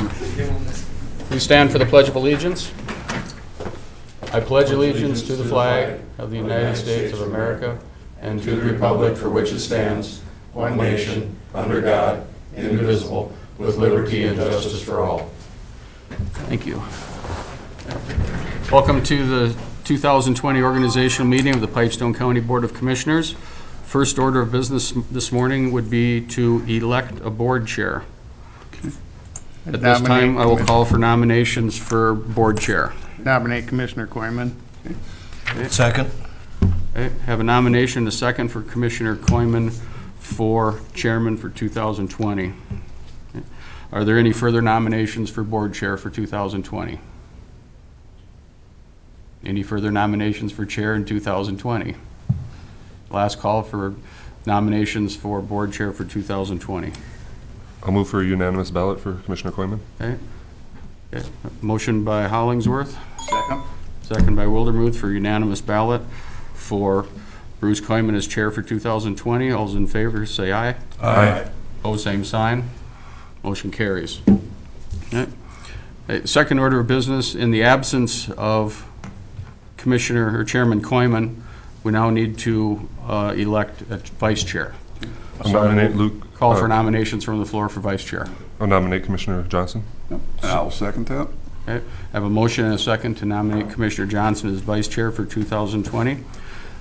Please stand for the Pledge of Allegiance. I pledge allegiance to the flag of the United States of America and to the republic for which it stands, one nation, under God, indivisible, with liberty and justice for all. Thank you. Welcome to the 2020 organizational meeting of the Pipestone County Board of Commissioners. First order of business this morning would be to elect a board chair. At this time, I will call for nominations for board chair. Nominate Commissioner Coyman. Okay. Second. Okay. Have a nomination and a second for Commissioner Coyman for chairman for 2020. Okay. Are there any further nominations for board chair for 2020? Any further nominations for chair in 2020? Last call for nominations for board chair for 2020. I'll move for a unanimous ballot for Commissioner Coyman. Okay. Okay. Motion by Hollingsworth. Second. Second by Wildermuth for unanimous ballot for Bruce Coyman as chair for 2020. All those in favor say aye. Aye. Opposed, same sign. Motion carries. Okay. Second order of business, in the absence of Commissioner or Chairman Coyman, we now need to elect a vice chair. I'll nominate Luke. Call for nominations from the floor for vice chair. I'll nominate Commissioner Johnson. I'll second that. Okay. I have a motion and a second to nominate Commissioner Johnson as vice chair for 2020.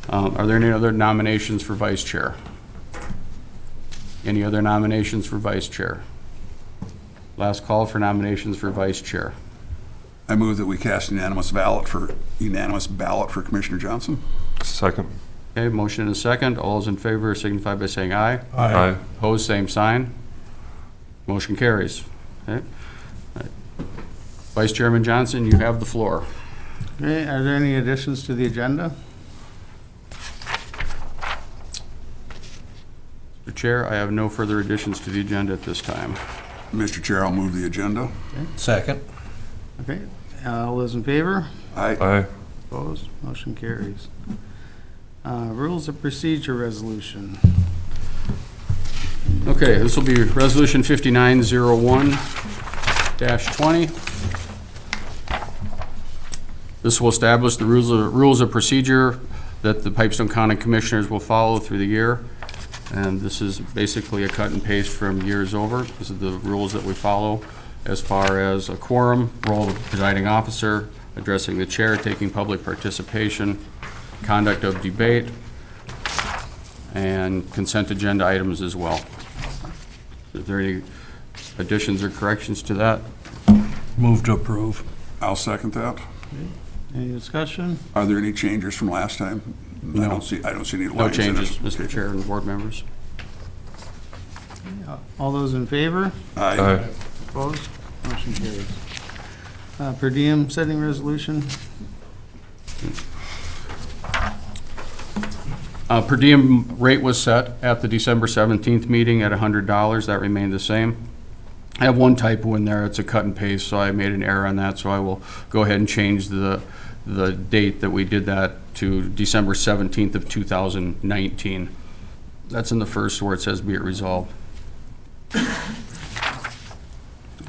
Are there any other nominations for vice chair? Any other nominations for vice chair? Last call for nominations for vice chair. I move that we cast unanimous ballot for Commissioner Johnson. Second. Okay, motion and a second. All those in favor signify by saying aye. Aye. Opposed, same sign. Motion carries. Okay. All right. Vice Chairman Johnson, you have the floor. Okay, are there any additions to the agenda? Mr. Chair, I have no further additions to the agenda at this time. Mr. Chair, I'll move the agenda. Second. Okay, all those in favor? Aye. Aye. Opposed? Motion carries. Rules of procedure resolution. Okay, this will be Resolution 5901-20. This will establish the rules of procedure that the Pipestone County Commissioners will follow through the year. And this is basically a cut and paste from years over. These are the rules that we follow as far as a quorum, role of the presiding officer, addressing the chair, taking public participation, conduct of debate, and consent agenda items as well. Is there any additions or corrections to that? Move to approve. I'll second that. Any discussion? Are there any changes from last time? No. I don't see any lines No in it. changes, Mr. Chair and board members. All those in favor? Aye. Aye. Opposed? Motion carries. Per diem setting resolution. Per diem rate was set at the December 17th meeting at $100. That remained the same. I have one typo in there. It's a cut and paste, so I made an error on that, so I will go ahead and change the date that we did that to December 17th of 2019. That's in the first where it says be it resolved.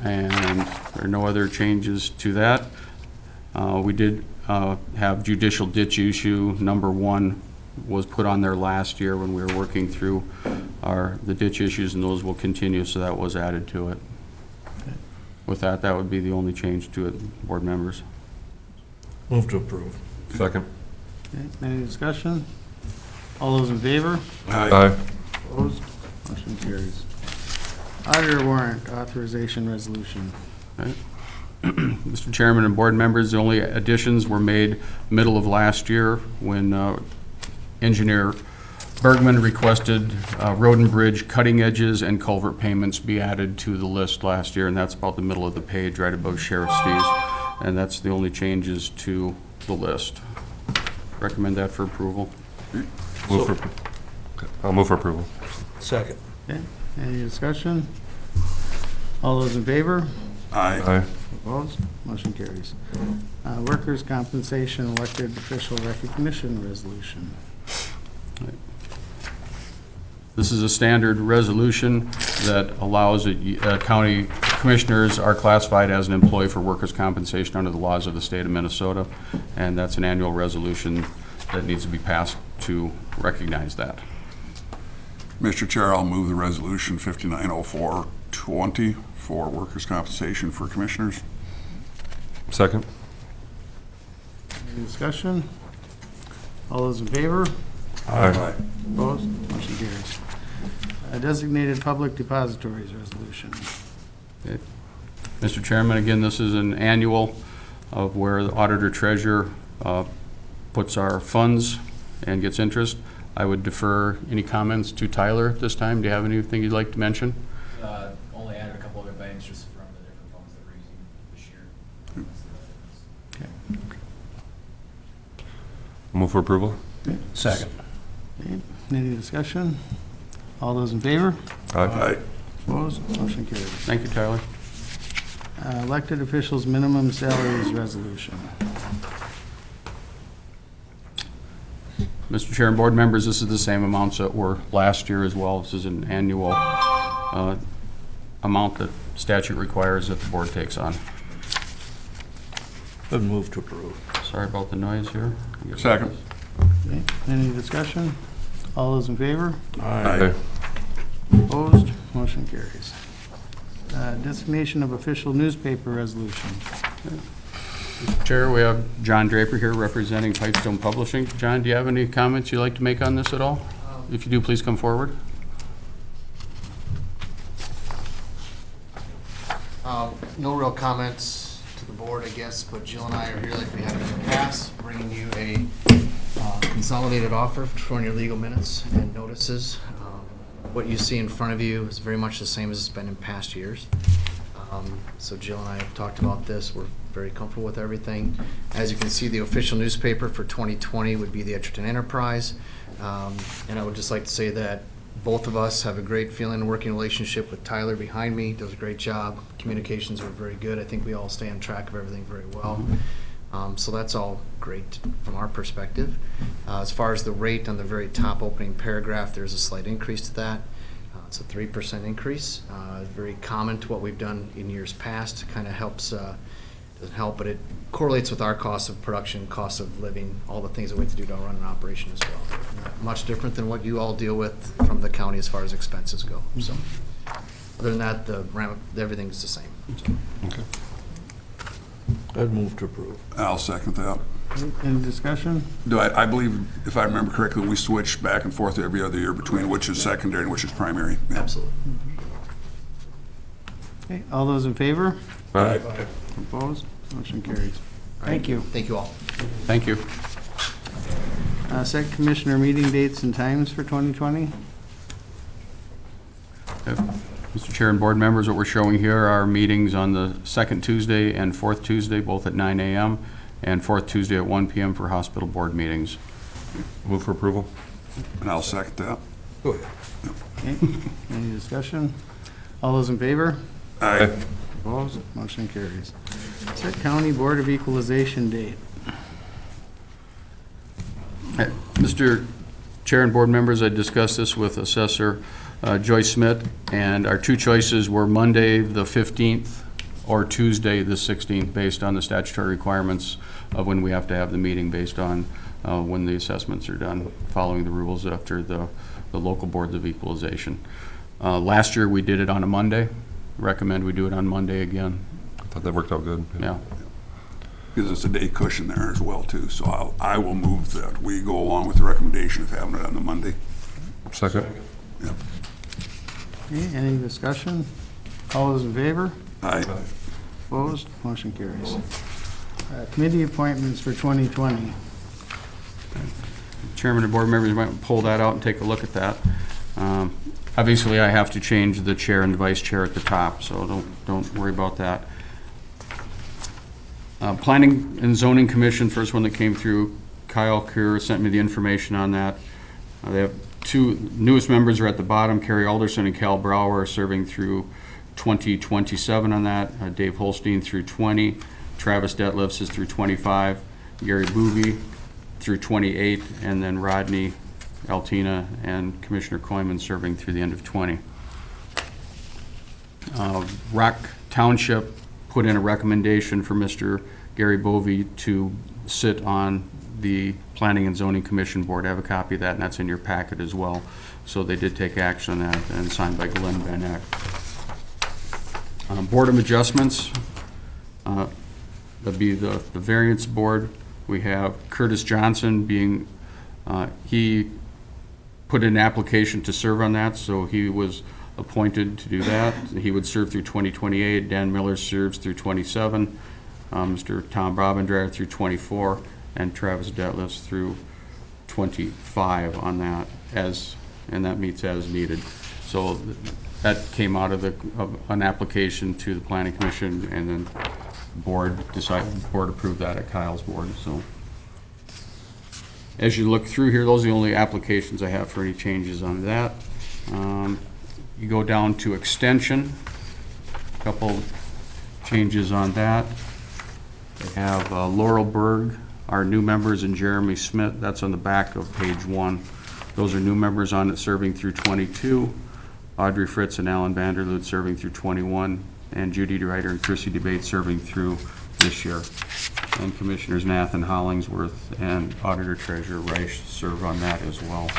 And there are no other changes to that. We did have judicial ditch issue number 1 was put on there last year when we were working through the ditch issues, and those will continue, so that was added to it. With that, that would be the only change to it, board members. Move to approve. Second. Okay, any discussion? All those in favor? Aye. Opposed? Motion carries. Auditor warrant authorization resolution. Right. Mr. Chairman and board members, the only additions were made middle of last year when Engineer Bergman requested road and bridge cutting edges and culvert payments be added to the list last year, and that's about the middle of the page, right above sheriff's fees. And that's the only changes to the list. Recommend that for approval. I'll move for approval. Second. Okay, any discussion? All those in favor? Aye. Aye. Opposed? Motion carries. Workers' compensation elected official recognition resolution. This is a standard resolution that allows a county commissioners are classified as an employee for workers' compensation under the laws of the state of Minnesota, and that's an annual resolution that needs to be passed to recognize that. Mr. Chair, I'll move the resolution 590420 for workers' compensation for commissioners. Second. Any discussion? All those in favor? Aye. Opposed? Motion carries. Designated public depositories resolution. Mr. Chairman, again, this is an annual of where the auditor treasurer puts our funds and gets interest. I would defer any comments to Tyler at this time. Do you have anything you'd like to mention? Only added a couple other banks just from the different funds that we're using this year. Move for approval. Second. Okay. Any discussion? All those in favor? Aye. Opposed? Motion carries. Thank you, Tyler. Elected officials minimum salaries resolution. Mr. Chair and board members, this is the same amounts that were last year as well. This is an annual amount that statute requires that the board takes on. I'd move to approve. Sorry about the noise here. Second. Okay. Any discussion? All those in favor? Aye. Opposed? Motion carries. Designation of official newspaper resolution. Mr. Chair, we have John Draper here representing Pipestone Publishing. John, do you have any comments you'd like to make on this at all? If you do, please come forward. No real comments to the board, I guess, but Jill and I are here like we have in the past, bringing you a consolidated offer for your legal minutes and notices. What you see in front of you is very much the same as it's been in past years. So Jill and I have talked about this. We're very comfortable with everything. As you can see, the official newspaper for 2020 would be the Edgerton Enterprise. And I would just like to say that both of us have a great feeling and working relationship with Tyler behind me. Does a great job. Communications are very good. I think we all stay on track of everything very well. So that's all great from our perspective. As far as the rate on the very top opening paragraph, there's a slight increase to that. It's a 3% increase. Very common to what we've done in years past. Kind of helps, doesn't help, but it correlates with our cost of production, cost of living, all the things that we have to do to run an operation as well. Not much different than what you all deal with from the county as far as expenses go. So, other than that, everything's the same. So. Okay. I'd move to approve. I'll second that. Any discussion? I believe, if I remember correctly, we switch back and forth every other year between which is secondary and which is primary. Yeah. Absolutely. Okay. All those in favor? Aye. Opposed? Motion carries. Thank you. Thank you all. Thank you. Set commissioner meeting dates and times for 2020. Mr. Chair and board members, what we're showing here are meetings on the second Tuesday and fourth Tuesday, both at 9 a.m., and fourth Tuesday at 1 p.m. for hospital board meetings. Move for approval. And I'll second that. Go ahead. Okay. Any discussion? All those in favor? Aye. Opposed? Motion carries. Set county board of equalization date. Mr. Chair and board members, I discussed this with Assessor Joyce Smith, and our two choices were Monday, the 15th, or Tuesday, the 16th, based on the statutory requirements of when we have to have the meeting, based on when the assessments are done, following the rules after the local boards of equalization. Last year, we did it on a Monday. Recommend we do it on Monday again. I thought that worked out good. Yeah. Gives us a day cushion there as well, too. So I will move that we go along with the recommendation of having it on the Monday. Second. Yep. Okay. Any discussion? All those in favor? Aye. Opposed? Motion carries. Committee appointments for 2020. Chairman and board members might pull that out and take a look at that. Obviously, I have to change the chair and the vice chair at the top, so don't worry about that. Planning and Zoning Commission, first one that came through, Kyle Kerr sent me the information on that. They have two newest members are at the bottom, Carrie Alderson and Cal Brower are serving through 2027 on that. Dave Holstein through 20. Travis Detlefs is through 25. Gary Booby through 28. And then Rodney Altina and Commissioner Coyman serving through the end of 20. Rock township put in a recommendation for Mr. Gary Bovee to sit on the Planning and Zoning Commission Board. I have a copy of that, and that's in your packet as well. So they did take action on that, and signed by Glenn Van Eck. Board of Adjustments, that'd be the variance board. We have Curtis Johnson being, he put in an application to serve on that, so he was appointed to do that. He would serve through 2028. Dan Miller serves through 27. Mr. Tom Robindriver through 24, and Travis Detlefs through 25 on that, and that meets as needed. So that came out of an application to the Planning Commission, and then board approved that at Kyle's board. So as you look through here, those are the only applications I have for any changes on that. You go down to extension, a couple changes on that. We have Laurel Berg, our new members, and Jeremy Smith. That's on the back of page 1. Those are new members on it, serving through 22. Audrey Fritz and Alan Vanderloot serving through 21, and Judy Ryder and Chrissy DeBate serving through this year. And Commissioners Nathan Hollingsworth and Auditor Treasurer Reich serve on that as well.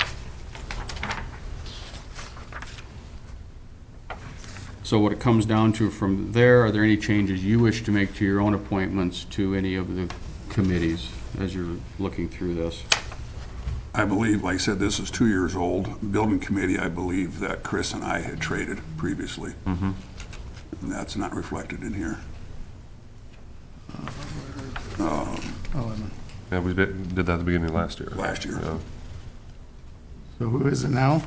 So what it comes down to from there, are there any changes you wish to make to your own appointments to any of the committees as you're looking through this? I believe, like I said, this is 2 years old. Building committee, I believe that Chris and I had traded previously. And that's not reflected in here. Yeah, we did that at the beginning of last year. Last year. Yeah. So who is it now?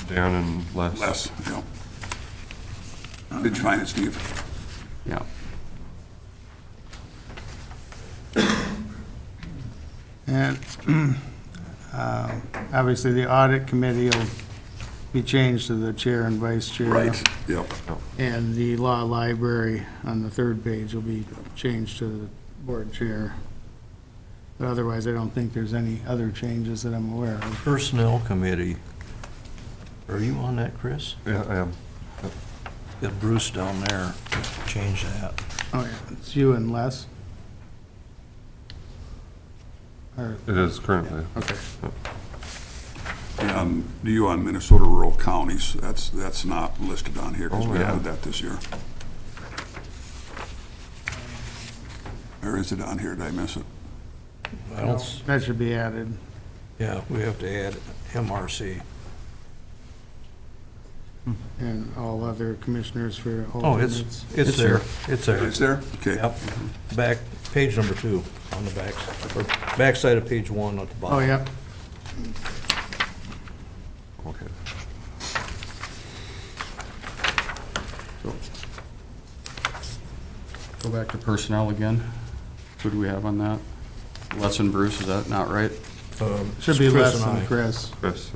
Dan and Les. Les, yeah. Did you find it, Steve? Yeah. And obviously, the audit committee will be changed to the chair and vice chair. Right, yep. And the law library on the third page will be changed to the board chair. But otherwise, I don't think there's any other changes that I'm aware of. Personnel Committee. Are you on that, Chris? Yeah, I am. Get Bruce down there. Change that. Oh, yeah, it's you and Les? Or, It is currently. okay. And you on Minnesota Rural Counties, that's not listed on here because Oh, we yeah. added that this year. Or is it on here? Did I miss it? I don't, s- That should be added. yeah, we have to add MRC. And all other commissioners for Oh, it's alternates. there. It's there. It's there? Okay. Yep. Back, page number 2 on the back, or backside of page 1 at the bottom. Oh, yeah. Okay. Go back to personnel again. Who do we have on that? Les and Bruce, is that not right? Should be Chris less and than I. Chris. Chris,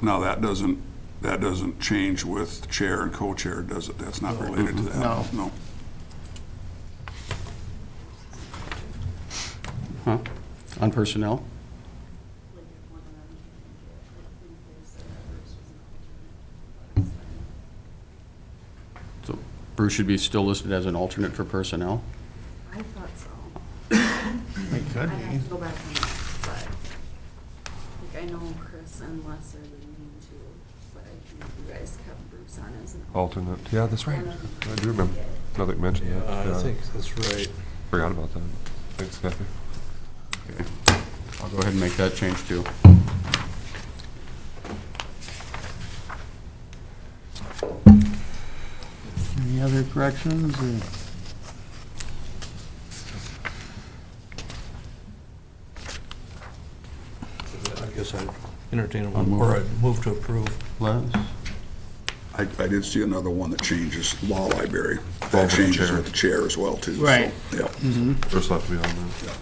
No, that doesn't change with chair and co-chair, does it? That's not related to that? No. No. Huh? On personnel? So Bruce should be still listed as an alternate for personnel? I thought so. It could I'd have be. to go back on that, but, like, I know Chris and Les are the main two, but I think you guys kept Bruce on as an alternate. Yeah, that's right. I do remember. Now that you mentioned that. I think that's right. Forgot about that. Thanks, Kathy. Okay. I'll go ahead and make that change too. Any other corrections? Or? I guess I'd entertain I'll move or it. I'd move to approve. Les? I did see another one that changes law library. Oh, That with the changes chair. with the chair as well, too. so, Right. Yep. First have to be on there.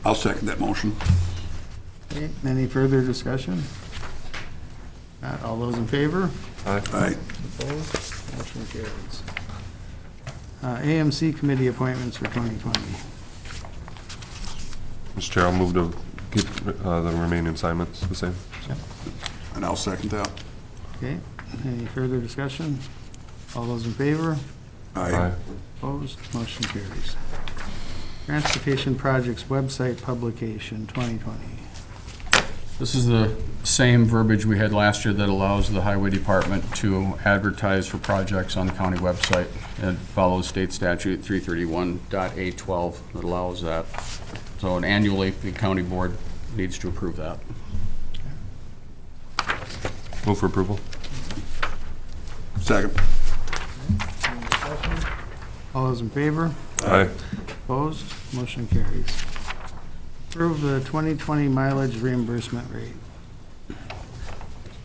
I'll second that motion. Okay, any further discussion? Not all those in favor? Aye. Opposed? Motion carries. AMC committee appointments for 2020. Mr. Chair, I'll move to keep the remaining assignments the same. And I'll second that. Okay, any further discussion? All those in favor? Aye. Opposed? Motion carries. Transportation Projects Website Publication 2020. This is the same verbiage we had last year that allows the highway department to advertise for projects on the county website. It follows state statute 331.812 that allows that. So annually, the county board needs to approve that. Move for approval. Second. All those in favor? Aye. Opposed? Motion carries. Approve the 2020 mileage reimbursement rate.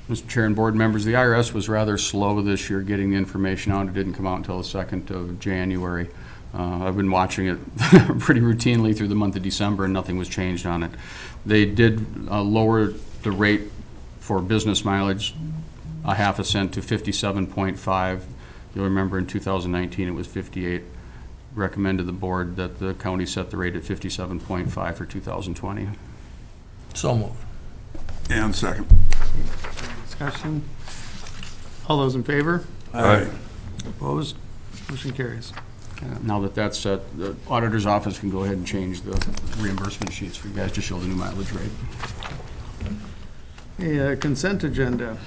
Mr. Chair and board members, the IRS was rather slow this year getting the information out. It didn't come out until the 2nd of January. I've been watching it pretty routinely through the month of December, and nothing was changed on it. They did lower the rate for business mileage a half a cent to 57.5. You'll remember in 2019 it was 58. Recommended the board that the county set the rate at 57.5 for 2020. So moved. And second. Discussion? All those in favor? Aye. Opposed? Motion carries. Now that that's set, the auditor's office can go ahead and change the reimbursement sheets for you guys to show the new mileage rate. Okay, consent agenda.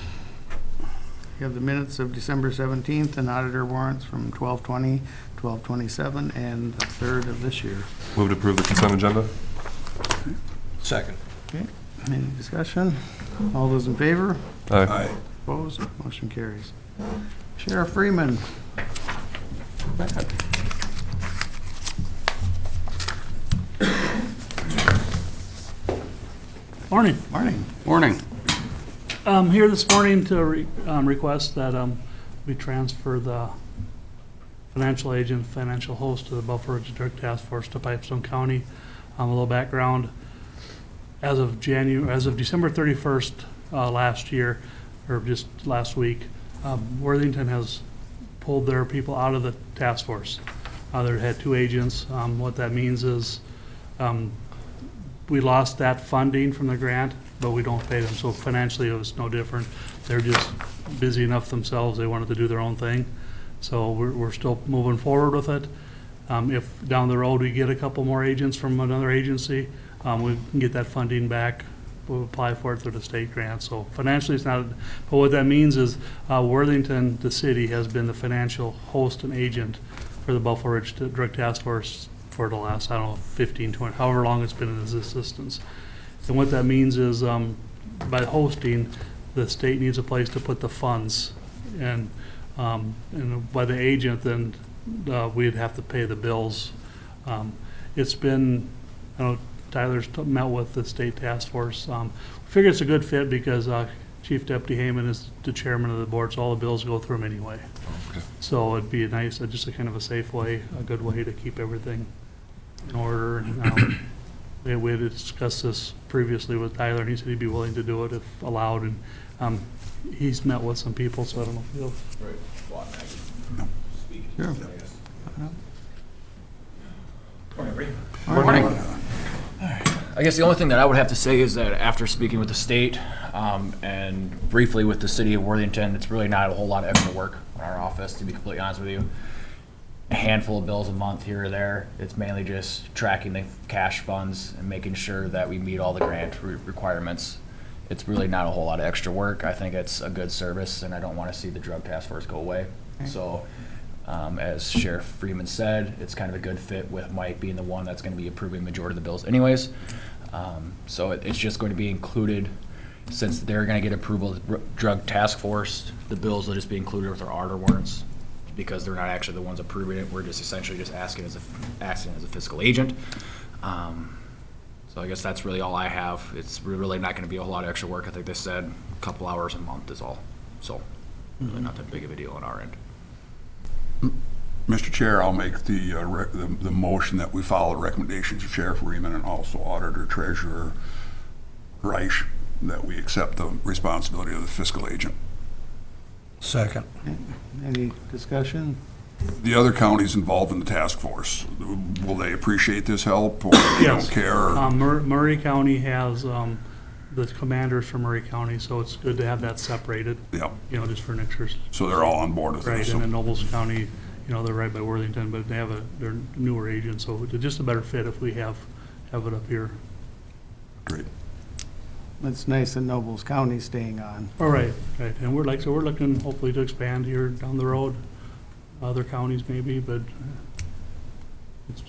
You have the minutes of December 17th and auditor warrants from 12/20, 12/27, and the 3rd of this year. Move to approve the consent agenda. Second. Okay, any discussion? All those in favor? Aye. Opposed? Motion carries. Sheriff Freeman. Morning. Morning. Morning. I'm here this morning to request that we transfer the financial agent, financial host to the Buffalo Ridge Drug Task Force to Pipestone County. A little background. As of December 31st last year, or just last week, Worthington has pulled their people out of the task force. They had 2 agents. What that means is we lost that funding from the grant, but we don't pay them. So financially, it was no different. They're just busy enough themselves. They wanted to do their own thing. So we're still moving forward with it. If down the road we get a couple more agents from another agency, we can get that funding back. We'll apply for it through the state grant. So financially, it's not, but what that means is Worthington, the city, has been the financial host and agent for the Buffalo Ridge Drug Task Force for the last, 15, 20, however long it's been in its existence. And what that means is by hosting, the state needs a place to put the funds. And by the agent, then we'd have to pay the bills. It's been, Tyler's met with the state task force. Figure it's a good fit because Chief Deputy Heyman is the chairman of the board, so all the bills go through him anyway. Okay. So it'd be a nice, just a kind of a safe way, a good way to keep everything in order. And we had discussed this previously with Tyler, and he said he'd be willing to do it if allowed. And he's met with some people, so I don't know if he'll. Sure. Morning. I guess the only thing that I would have to say is that after speaking with the state and briefly with the city of Worthington, it's really not a whole lot of extra work in our office, to be completely honest with you. A handful of bills a month here or there. It's mainly just tracking the cash funds and making sure that we meet all the grant requirements. It's really not a whole lot of extra work. I think it's a good service, and I don't want to see the drug task force go away. So as Sheriff Freeman said, it's kind of a good fit with Mike being the one that's going to be approving the majority of the bills anyways. So it's just going to be included, since they're going to get approval of the drug task force, the bills will just be included with our order warrants because they're not actually the ones approving it. We're just essentially just acting as a fiscal agent. So I guess that's really all I have. It's really not going to be a whole lot of extra work. I think they said a couple hours a month is all. So really not that big of a deal on our end. Mr. Chair, I'll make the motion that we follow the recommendations of Sheriff Freeman and also Auditor Treasurer Reich, that we accept the responsibility of the fiscal agent. Second. Any discussion? The other counties involved in the task force, will they appreciate this help, or they don't Yes. care? Murray County has the commanders from Murray County, so it's good to have that separated, Yep. just for an interest. So they're all on board with Right, this. and So- then Nobles County, they're right by Worthington, but they're newer agents, so it's just a better fit if we have it up here. Great. It's nice that Nobles County's staying on. All right, right, and we're looking hopefully to expand here down the road, other counties maybe, but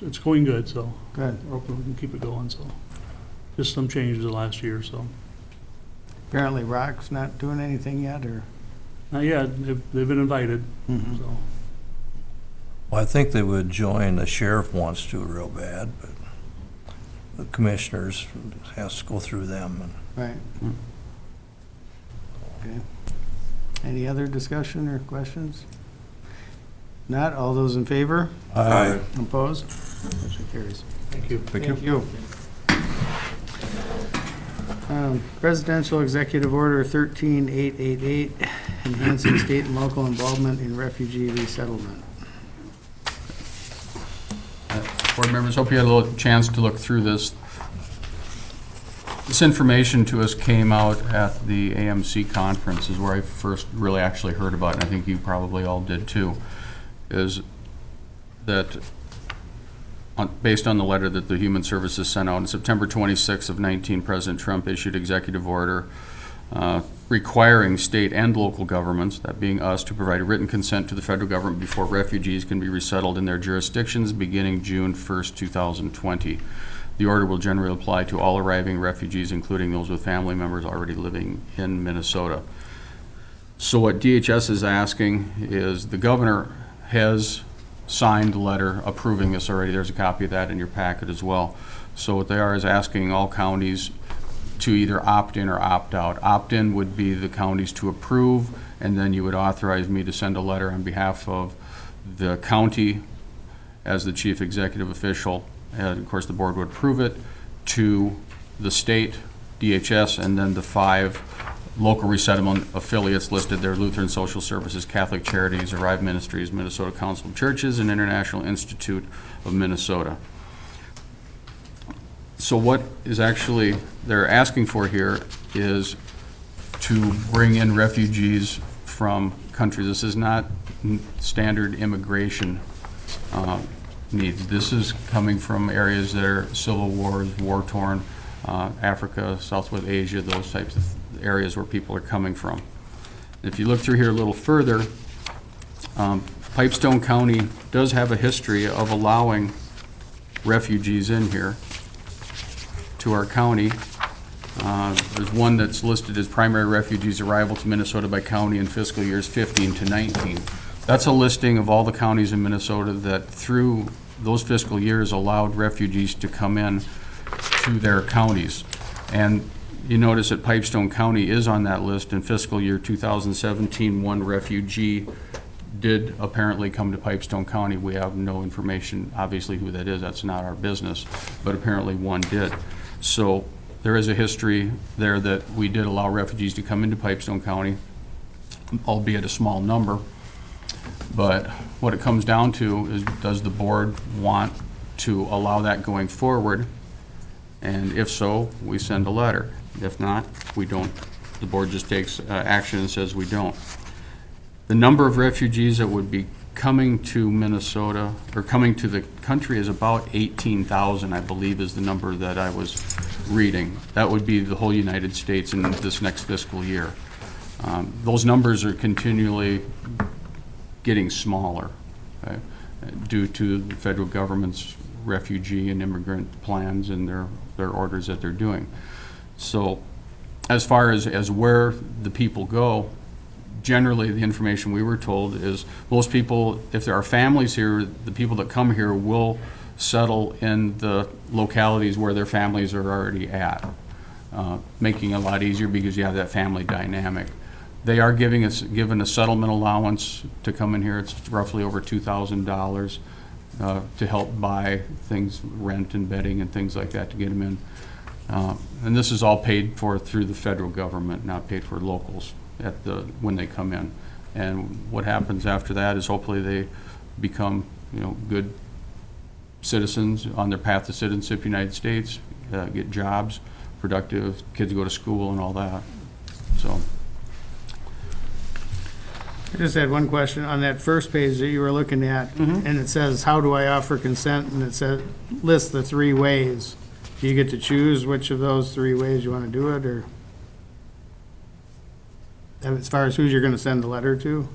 it's going good, so Good. we're hoping we can keep it going, so. Just some changes the last year, so. Apparently Rock's not doing anything yet, or? Not yet, they've been invited, Mhm. so. Well, I think they would join, the sheriff wants to real bad, but the commissioners has to go through them. Right. Okay. Any other discussion or questions? Not, all those in favor? Aye. Opposed? Motion carries. Thank you. Thank you. Thank you. Presidential Executive Order 13888, enhancing state and local involvement in refugee resettlement. Board members, hope you had a little chance to look through this. This information to us came out at the AMC conference, is where I first really actually heard about it, and I think you probably all did too, is that based on the letter that the Human Services sent out on September 26th of 19, President Trump issued executive order requiring state and local governments, that being us, to provide written consent to the federal government before refugees can be resettled in their jurisdictions beginning June 1st, 2020. The order will generally apply to all arriving refugees, including those with family members already living in Minnesota. So what DHS is asking is, the governor has signed a letter approving this already. There's a copy of that in your packet as well. So what they are is asking all counties to either opt in or opt out. Opt in would be the counties to approve, and then you would authorize me to send a letter on behalf of the county as the chief executive official, and of course the board would approve it, to the state, DHS, and then the 5 local resettlement affiliates listed there: Lutheran Social Services, Catholic Charities, Arrive Ministries, Minnesota Council of Churches, and International Institute of Minnesota. So what is actually they're asking for here is to bring in refugees from countries. This is not standard immigration needs. This is coming from areas that are civil wars, war-torn, Africa, Southwest Asia, those types of areas where people are coming from. If you look through here a little further, Pipestone County does have a history of allowing refugees in here to our county. There's one that's listed as primary refugees arrival to Minnesota by county in fiscal years 15 to 19. That's a listing of all the counties in Minnesota that through those fiscal years allowed refugees to come in to their counties. And you notice that Pipestone County is on that list. In fiscal year 2017, 1 refugee did apparently come to Pipestone County. We have no information, obviously, who that is. That's not our business, but apparently 1 did. So there is a history there that we did allow refugees to come into Pipestone County, albeit a small number. But what it comes down to is, does the board want to allow that going forward? And if so, we send a letter. If not, we don't. The board just takes action and says we don't. The number of refugees that would be coming to Minnesota, or coming to the country, is about 18,000, I believe, is the number that I was reading. That would be the whole United States in this next fiscal year. Those numbers are continually getting smaller, okay, due to the federal government's refugee and immigrant plans and their orders that they're doing. So as far as where the people go, generally the information we were told is most people, if there are families here, the people that come here will settle in the localities where their families are already at, making it a lot easier because you have that family dynamic. They are given a settlement allowance to come in here. It's roughly over $2,000 to help buy things, rent and bedding and things like that to get them in. And this is all paid for through the federal government, not paid for locals when they come in. And what happens after that is hopefully they become, good citizens on their path to citizenship in the United States, get jobs, productive, kids go to school and all that, so. I just had one question on that first page that you were looking at, and it says, how do I offer consent? And it says, lists the 3 ways. Do you get to choose which of those 3 ways you want to do it, or as far as who you're going to send the letter to?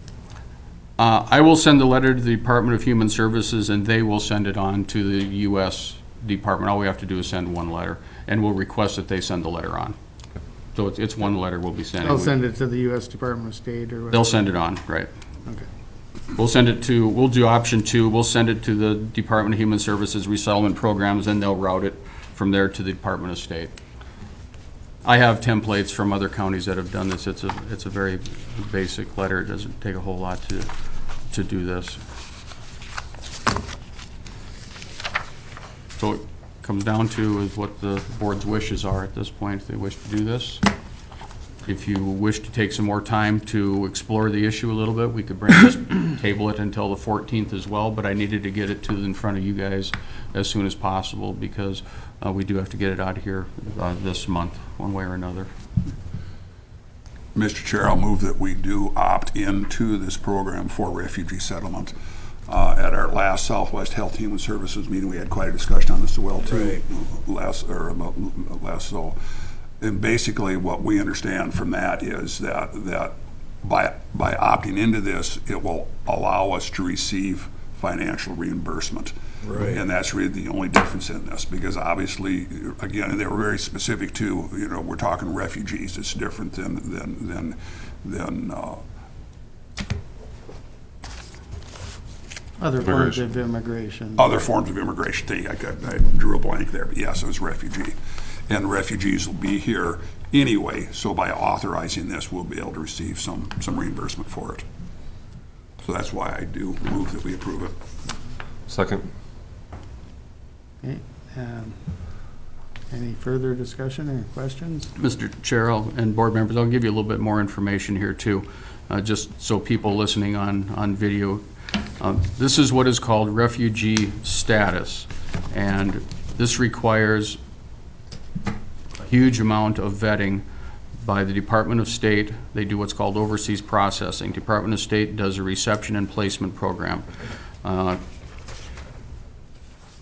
I will send the letter to the Department of Human Services, and they will send it on to the U.S. Department. All we have to do is send one letter, and we'll request that they send the letter on. So it's one letter we'll be sending. They'll send it to the U.S. Department of State or whatever? They'll send it on, right. Okay. We'll do option 2. We'll send it to the Department of Human Services Resettlement Programs, and they'll route it from there to the Department of State. I have templates from other counties that have done this. It's a very basic letter. It doesn't take a whole lot to do this. So it comes down to is what the board's wishes are at this point, if they wish to do this. If you wish to take some more time to explore the issue a little bit, we could table it until the 14th as well, but I needed to get it in front of you guys as soon as possible because we do have to get it out of here this month, one way or another. Mr. Chair, I'll move that we do opt into this program for refugee settlement. At our last Southwest Health and Human Services meeting, we had quite a discussion on this as well too. And basically what we understand from that is that by opting into this, it will allow us to receive financial reimbursement. Right. And that's really the only difference in this, because obviously, again, they were very specific to, we're talking refugees. It's different than Other forms of immigration. other forms of immigration. I drew a blank there, but yes, it was refugee. And refugees will be here anyway, so by authorizing this, we'll be able to receive some reimbursement for it. So that's why I do move that we approve it. Second. Okay. Any further discussion or questions? Mr. Chair and board members, I'll give you a little bit more information here too, just so people listening on video. This is what is called refugee status, and this requires a huge amount of vetting by the Department of State. They do what's called overseas processing. Department of State does a reception and placement program.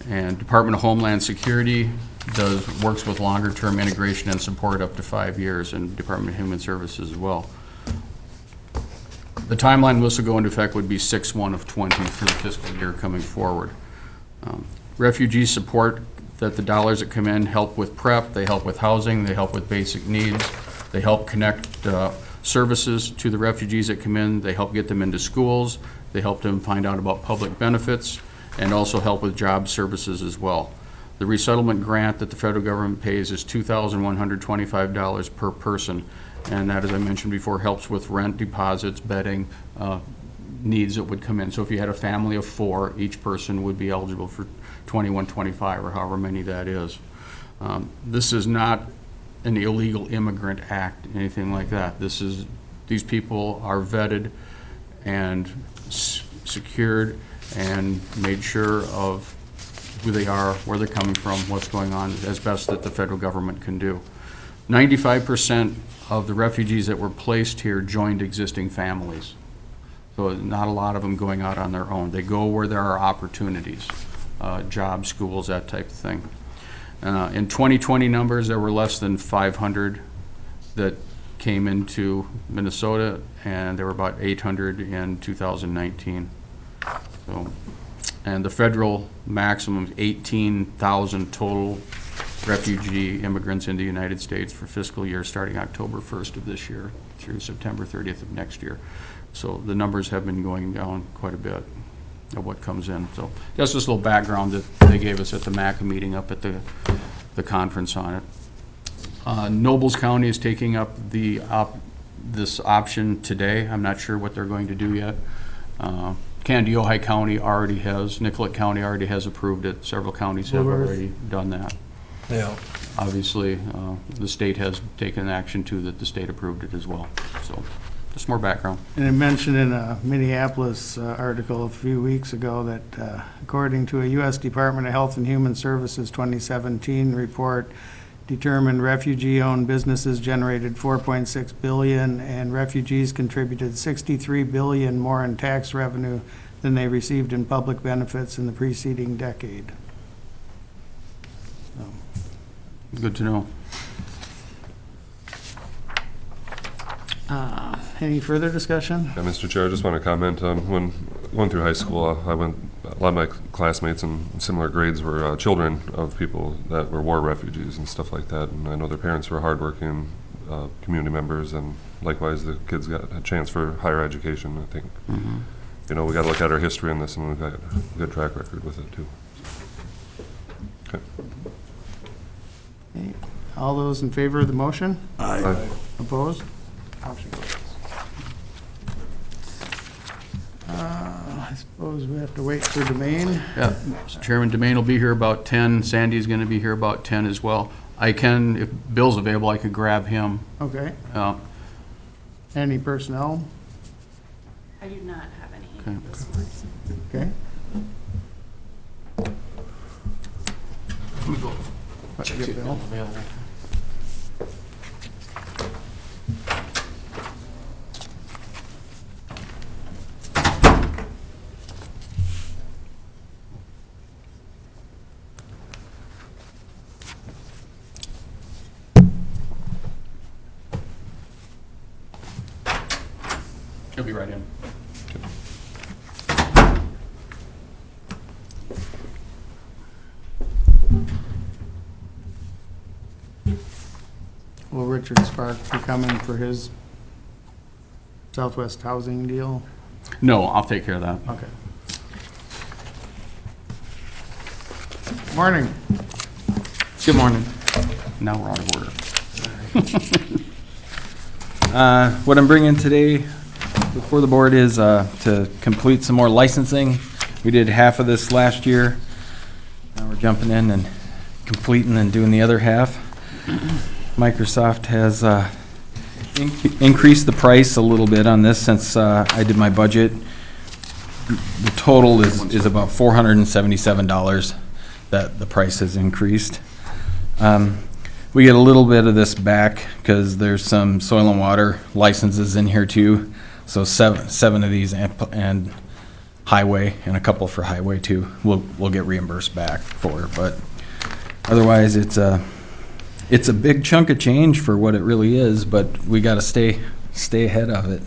And Department of Homeland Security works with longer-term integration and support up to 5 years, and Department of Human Services as well. The timeline this will go into effect would be 6/1 of 20 for the fiscal year coming forward. Refugee support, that the dollars that come in help with prep, they help with housing, they help with basic needs, they help connect services to the refugees that come in, they help get them into schools, they help them find out about public benefits, and also help with job services as well. The resettlement grant that the federal government pays is $2,125 per person, and that, as I mentioned before, helps with rent, deposits, bedding, needs that would come in. So if you had a family of 4, each person would be eligible for $2,125 or however many that is. This is not an illegal immigrant act, anything like that. These people are vetted and secured and made sure of who they are, where they're coming from, what's going on, as best that the federal government can do. 95% of the refugees that were placed here joined existing families. So not a lot of them going out on their own. They go where there are opportunities, jobs, schools, that type of thing. In 2020 numbers, there were less than 500 that came into Minnesota, and there were about 800 in 2019. So, and the federal maximum is 18,000 total refugee immigrants in the United States for fiscal year starting October 1st of this year through September 30th of next year. So the numbers have been going down quite a bit of what comes in. So that's just a little background that they gave us at the MACA meeting up at the conference on it. Nobles County is taking up this option today. I'm not sure what they're going to do yet. Candiota County already has, Nicollet County already has approved it. Several counties have already done that. Yeah. Obviously, the state has taken action too, that the state approved it as well. So just more background. And it mentioned in a Minneapolis article a few weeks ago that according to a U.S. Department of Health and Human Services 2017 report, determined refugee-owned businesses generated 4.6 billion and refugees contributed 63 billion more in tax revenue than they received in public benefits in the preceding decade. Good to know. Any further discussion? Yeah, Mr. Chair, I just want to comment on when going through high school, a lot of my classmates in similar grades were children of people that were war refugees and stuff like that. And I know their parents were hardworking community members, and likewise the kids got a chance for higher education. I think, you know, we got to look at our history in this, and we've got a good track record with it too. Okay. Okay. All those in favor of the motion? Aye. Opposed? Motion carries. I suppose we have to wait for Domain. Yeah, Mr. Chairman, Domain will be here about 10. Sandy's going to be here about 10 as well. I can, if Bill's available, I could grab him. Okay. Uh, Any personnel? I do not have any Okay. this morning. Okay. Get Bill. He'll be right in. Will Richard Spark be coming for his Southwest housing deal? No, I'll take care of that. Okay. Morning. Good morning. Now we're out of order. What I'm bringing today before the board is to complete some more licensing. We did half of this last year. Now we're jumping in and completing and doing the other half. Microsoft has increased the price a little bit on this since I did my budget. The total is about $477 that the price has increased. We get a little bit of this back because there's some soil and water licenses in here too. So seven of these and highway and a couple for highway too. We'll get reimbursed back for, but otherwise it's a big chunk of change for what it really is. But we got to stay ahead of it.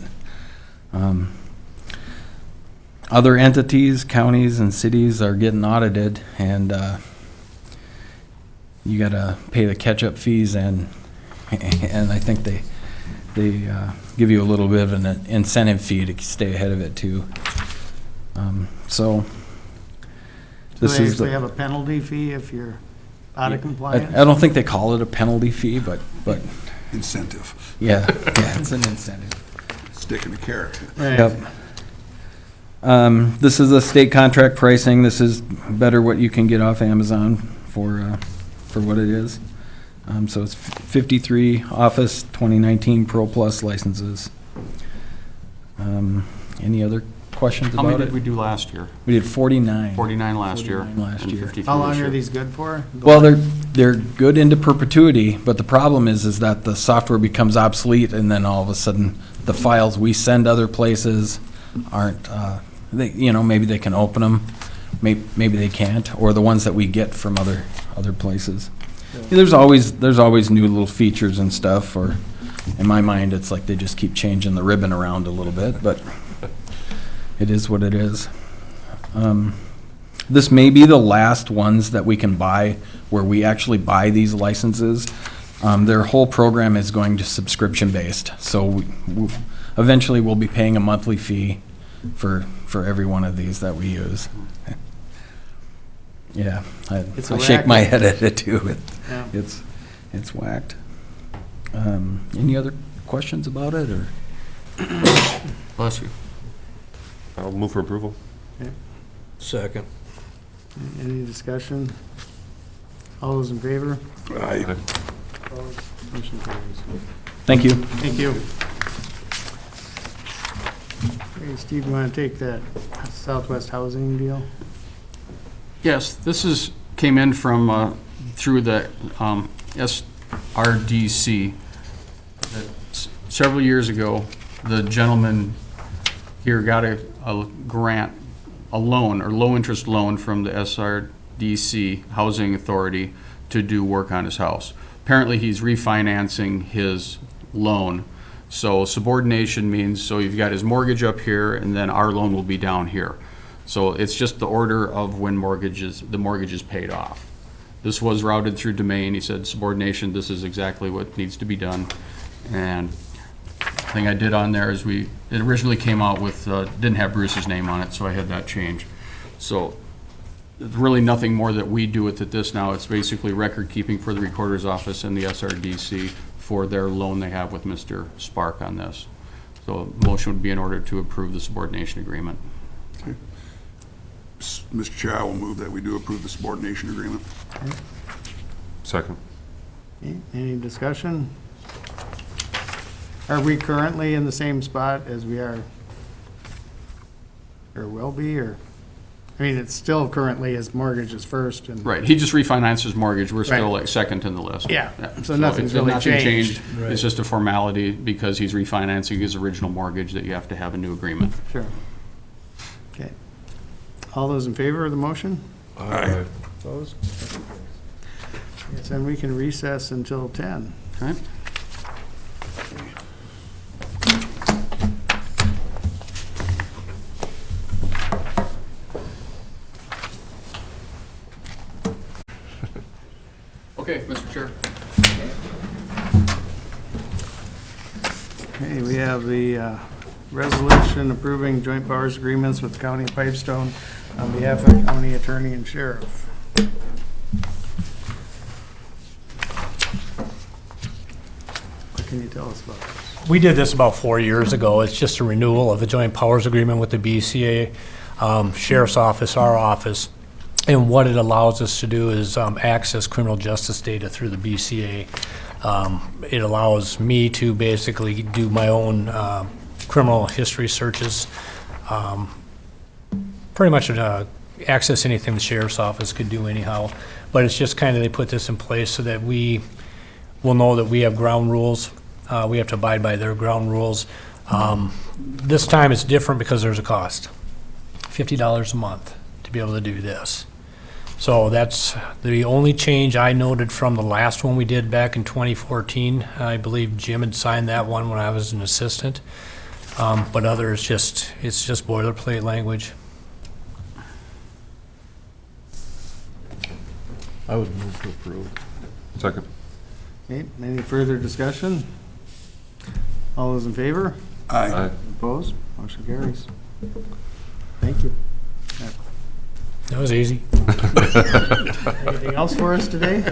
Other entities, counties, and cities are getting audited, and you got to pay the catch-up fees, and I think they give you a little bit of an incentive fee to stay ahead of it too. So Do this they is actually have a penalty fee if you're out of compliance? I don't think they call it a penalty fee, but Incentive, yeah, it's an incentive. stick in the carrot. Right. Yep. This is a state contract pricing. This is better what you can get off Amazon for what it is. So it's 53 Office 2019 Pro Plus licenses. Any other questions How many about did it? we do last year? We did 49. 49 last year. 49 last and year. 53 How long this are year. these good for? Well, they're good into perpetuity, but the problem is that the software becomes obsolete, and then all of a sudden, the files we send other places aren't. Maybe they can open them, maybe they can't, or the ones that we get from other places. There's always new little features and stuff. Or in my mind, it's like they just keep changing the ribbon around a little bit, but it is what it is. This may be the last ones that we can buy where we actually buy these licenses. Their whole program is going to subscription-based, so eventually we'll be paying a monthly fee for every one of these that we use. Yeah, I shake my head at it too. Yeah. It's whacked. Any other questions about it, or? Bless you. I'll move for approval. Second. Any discussion? All those in favor? Aye. Opposed? Motion carries. Thank you. Thank you. Hey, Steve, you want to take that Southwest housing deal? Yes, this came in from, through the SRDC. Several years ago, the gentleman here got a grant, a loan, or low-interest loan from the SRDC Housing Authority to do work on his house. Apparently, he's refinancing his loan. So subordination means, so you've got his mortgage up here, and then our loan will be down here. So it's just the order of when the mortgage is paid off. This was routed through Domain. He said, subordination, this is exactly what needs to be done. And the thing I did on there is it originally came out with, didn't have Bruce's name on it, so I had that changed. So there's really nothing more that we do with this now. It's basically record keeping for the Recorder's Office and the SRDC for their loan they have with Mr. Spark on this. So motion would be in order to approve the subordination agreement. Mr. Chair, I will move that we do approve the subordination agreement. Second. Okay, any discussion? Are we currently in the same spot as we are, or will be, or? I mean, it's still currently his mortgage is first and. Right, he just refinanced his mortgage. We're still Right. like second in the list. Yeah, so nothing's really nothing changed. It's just a formality because he's refinancing his original mortgage that you have to have a new agreement. Sure. Okay. All those in favor of the motion? Aye. Opposed? Yes, and we can recess until 10. Okay. Okay, Mr. Chair. Okay, we have the resolution approving joint powers agreements with the County of Pipestone on behalf of the county attorney and sheriff. What can you tell us about this? We did this about 4 years ago. It's just a renewal of the joint powers agreement with the BCA, Sheriff's Office, our office. And what it allows us to do is access criminal justice data through the BCA. It allows me to basically do my own criminal history searches, pretty much access anything the Sheriff's Office could do anyhow. But it's just kind of, they put this in place so that we will know that we have ground rules. We have to abide by their ground rules. This time it's different because there's a cost, $50 a month to be able to do this. So that's the only change I noted from the last one we did back in 2014. I believe Jim had signed that one when I was an assistant. But others it's just boilerplate language. I would move to approve. Second. Okay, any further discussion? All those in favor? Aye. Opposed? Motion carries. Thank you. That was easy. Anything else for us today?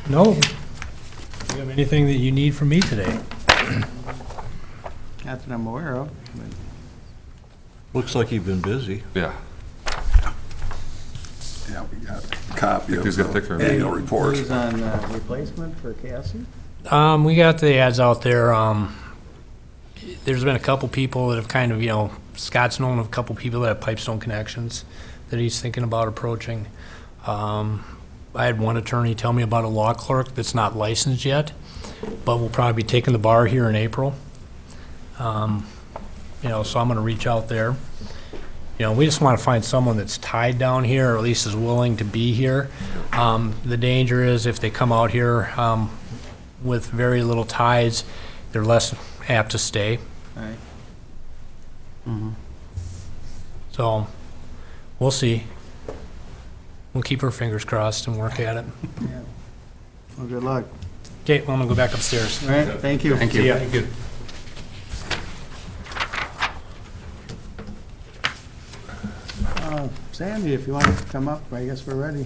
No. Do you have anything that you need from me today? Not that I'm aware of. but- Looks like you've been busy. Yeah. Yeah, we got a copy of These get thicker. the annual report. Who's on replacement for Cassie? We got the ads out there. There's been a couple people that have kind of, Scott's known of a couple people that have Pipestone connections that he's thinking about approaching. I had one attorney tell me about a law clerk that's not licensed yet, but will probably be taking the bar here in April. So I'm going to reach out there. We just want to find someone that's tied down here, or at least is willing to be here. The danger is if they come out here with very little ties, they're less apt to stay. Right. So we'll see. We'll keep our fingers crossed and work at it. Yeah. Well, good luck. Okay, well, I'm going to go back upstairs. All right, thank you. Thank you. See ya. Thank you. Sandy, if you want to come up, I guess we're ready.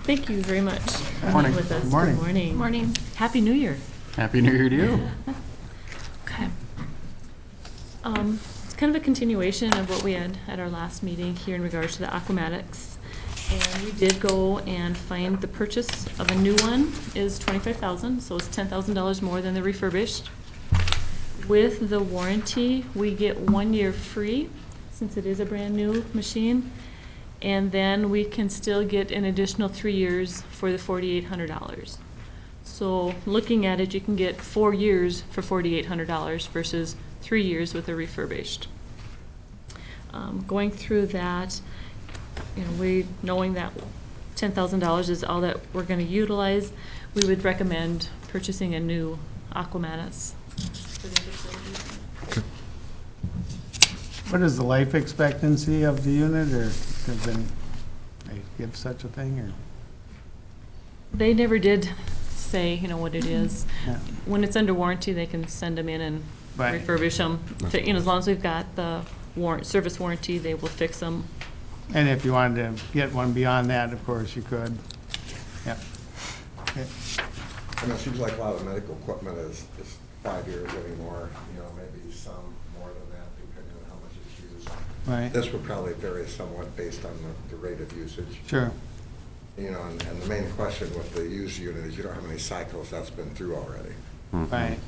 Thank you very much for Morning. being with us. Good morning. Good morning. Morning. Happy New Year. Happy New Year to you. Okay. It's kind of a continuation of what we had at our last meeting here in regards to the aquamatics. And we did go and find the purchase of a new one is $25,000, so it's $10,000 more than the refurbished. With the warranty, we get 1 year free, since it is a brand-new machine. And then we can still get an additional 3 years for the $4,800. So looking at it, you can get 4 years for $4,800 versus 3 years with a refurbished. Going through that, knowing that $10,000 is all that we're going to utilize, we would recommend purchasing a new Aquamatus. What is the life expectancy of the unit, or does they give such a thing, or? They never did say, what it is. Yeah. When it's under warranty, they can send them in and Right. refurbish them. As long as we've got the service warranty, they will fix them. And if you wanted to get one beyond that, of course, you could. Yep. Okay. And it seems like a lot of medical equipment is 5 years anymore, maybe some more than that, depending on how much it's used. Right. This would probably vary somewhat based on the rate of usage. Sure. And the main question with the used unit is you don't know how many cycles that's been through already. Right.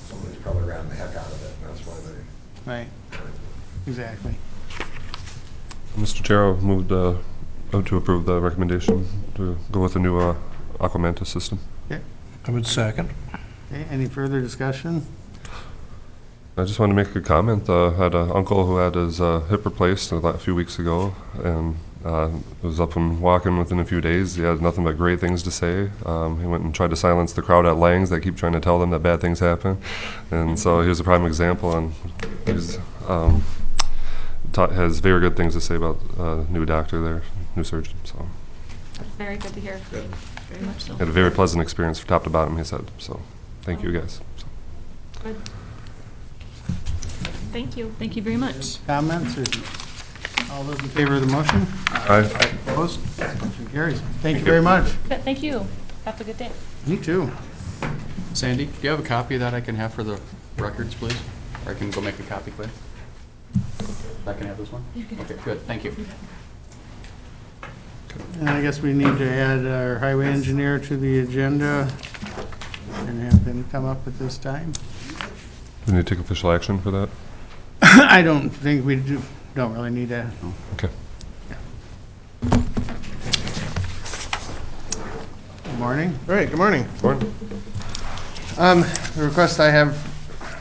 Somebody's probably ran the heck out of it, and that's why they. Right. Exactly. Mr. Chair, I'll move to approve the recommendation to go with the new Aquamantis system. Okay. I would second. Okay, any further discussion? I just wanted to make a comment. I had an uncle who had his hip replaced a few weeks ago, and was up and walking within a few days. He had nothing but great things to say. He went and tried to silence the crowd at Lang's that keep trying to tell them that bad things happen. And so here's a prime example, and he's has very good things to say about new doctor there, new surgeon. So That's very good to hear. Good. Very much so. had a very pleasant experience from top to bottom, he said. So thank you guys. So. Good. Thank you. Thank you very much. Comments, or all those in favor of the motion? Aye. Opposed? Motion carries. Thank you very much. Good, thank you. Have a good day. You too. Sandy, do you have a copy that I can have for the records, please? Or I can go make a copy quick? I can have this one? Okay, good, thank you. And I guess we need to add our highway engineer to the agenda and have him come up at this time. We need to take official action for that? I don't think we don't really need to. Okay. Good morning. All right, good morning. Morning. The request I have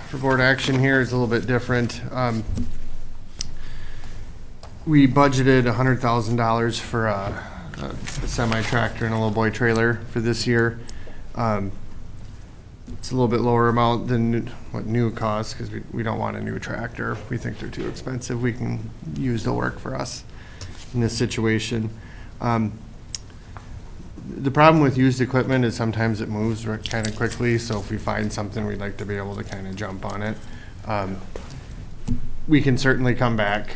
for board action here is a little bit different. We budgeted $100,000 for a semi-tractor and a lowboy trailer for this year. It's a little bit lower amount than what new costs, because we don't want a new tractor. We think they're too expensive. We can use the work for us in this situation. The problem with used equipment is sometimes it moves kind of quickly, so if we find something, we'd like to be able to kind of jump on it. We can certainly come back,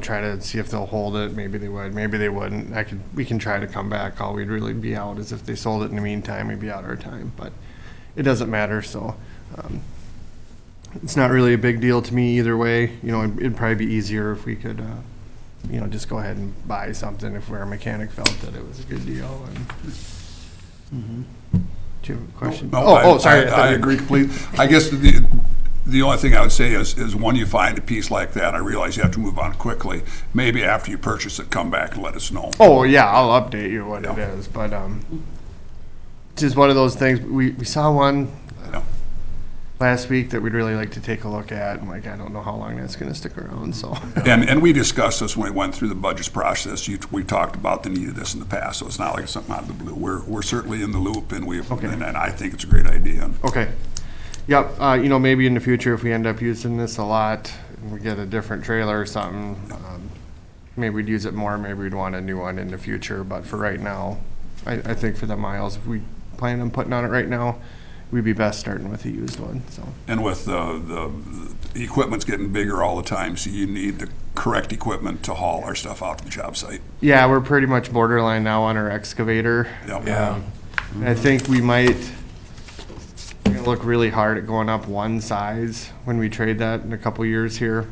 try to see if they'll hold it. Maybe they would, maybe they wouldn't. We can try to come back. All we'd really be out is if they sold it in the meantime, we'd be out our time, but it doesn't matter, so it's not really a big deal to me either way. It'd probably be easier if we could just go ahead and buy something if our mechanic felt that it was a good deal. And do you have a question? No, Sorry. I agree completely. I guess the only thing I would say is when you find a piece like that, I realize you have to move on quickly. Maybe after you purchase it, come back and let us know. Oh, yeah, I'll update you what it is, but it's just one of those things. We saw one Yeah. last week that we'd really like to take a look at, and I don't know how long that's going to stick around, so. And we discussed this when we went through the budget process. We talked about the need of this in the past, so it's not like something out of the blue. We're certainly in the loop, and and I think it's a great idea. Okay. Yep, maybe in the future, if we end up using this a lot, and we get a different trailer or something, maybe we'd use it more, maybe we'd want a new one in the future, but for right now, I think for the miles, if we plan on putting on it right now, we'd be best starting with a used one, so. And with the equipment's getting bigger all the time, so you need the correct equipment to haul our stuff out to the job site. Yeah, we're pretty much borderline now on our excavator. Yep. Yeah. And I think we might look really hard at going up one size when we trade that in a couple years here.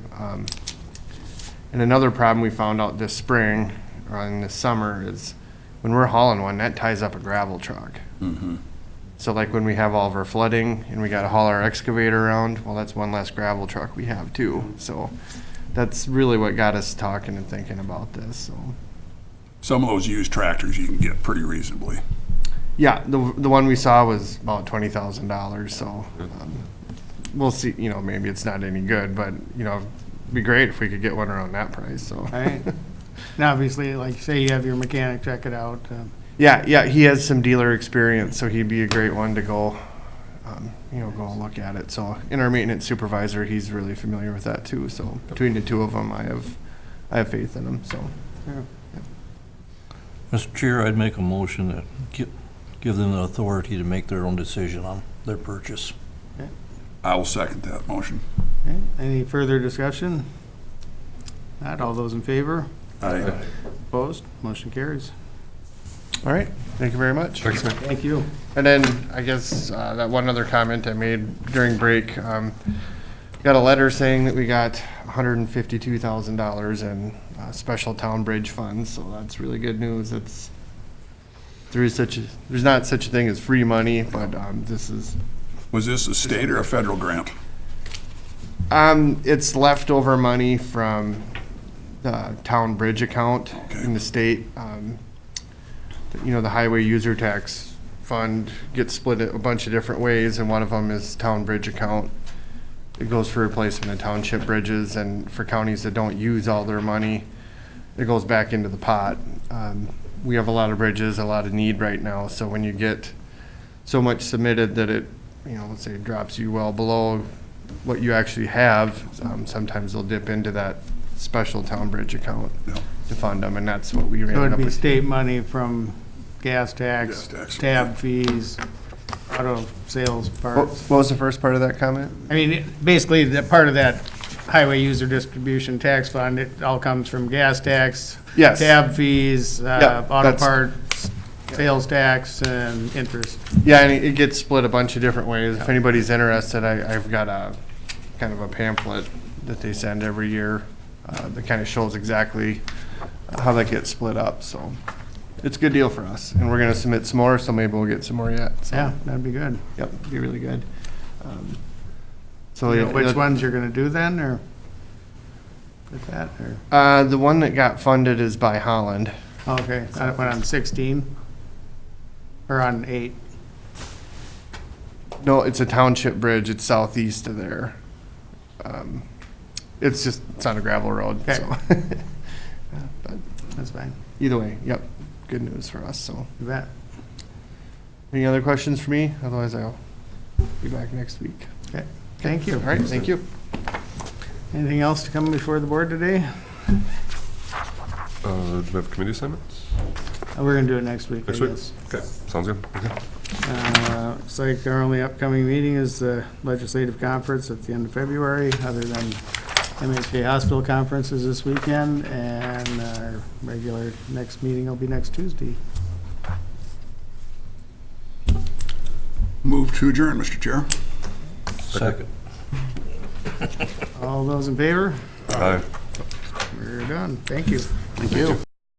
And another problem we found out this spring, or in this summer, is when we're hauling one, that ties up a gravel truck. So like when we have all of our flooding and we gotta haul our excavator around, well, that's one less gravel truck we have too. So that's really what got us talking and thinking about this, so. Some of those used tractors you can get pretty reasonably. Yeah, the one we saw was about $20,000, so, we'll see, you know, maybe it's not any good, but, you know, it'd be great if we could get one around that price, so. Right. Now, obviously, like, say you have your mechanic check it out. Yeah, he has some dealer experience, so he'd be a great one to go, you know, go look at it. So, in our maintenance supervisor, he's really familiar with that too. So, between the two of them, I have faith in them. So, Mr. Chair, I'd make a motion that give them the authority to make their own decision on their purchase. I will second that motion. Okay. Any further discussion? Not all those in favor? Aye. Opposed? Motion carries. all right, thank you very much. Thank you. And then I guess that one other comment I made during break, got a letter saying that we got $152,000 in special town bridge funds, so that's really good news. There's not such a thing as free money, but this is. Was this a state or a federal grant? It's leftover money from the town bridge account in the state. You know, the highway user tax fund gets split a bunch of different ways, and one of them is town bridge account. It goes for replacement of township bridges, and for counties that don't use all their money, it goes back into the pot. We have a lot of bridges, a lot of need right now, so when you get so much submitted that it, you know, let's say it drops you well below what you actually have, sometimes they'll dip into that special town bridge account to fund them, and that's what we ran So up it'd be with. state money from gas tax, tab fees, auto sales parts. What was the first part of that comment? I mean, basically, the part of that highway user distribution tax fund, it all comes from gas tax, Yes. tab fees, Yeah, auto that's- parts, sales tax, and interest. Yeah, and it gets split a bunch of different ways. If anybody's interested, I've got a kind of a pamphlet that they send every year that kind of shows exactly how that gets split up, so. It's a good deal for us, and we're gonna submit some more, so maybe we'll get some more yet, so. Yeah, that'd be good. Yep, be really good. So, You yeah. know which ones you're gonna do then, or with that, or? The one that got funded is by Holland. Okay, that went on 16? Or on 8? No, it's a township bridge, it's southeast of there. It's on a gravel road, Okay. so. But That's fine. either way, yep, good news for us, so. You bet. Any other questions for me? Otherwise, I'll be back next week. Okay, thank you. All right, thank you. Anything else to come before the board today? Do we have committee assignments? We're gonna do it next week, I Next week? guess. Okay, sounds good. Okay. Looks like our only upcoming meeting is the legislative conference at the end of February, other than MHA hospital conferences this weekend, and our regular next meeting will be next Tuesday. Move to adjourn, Mr. Chair. Second. All those in favor? Aye. We're done. Thank you. Thank you.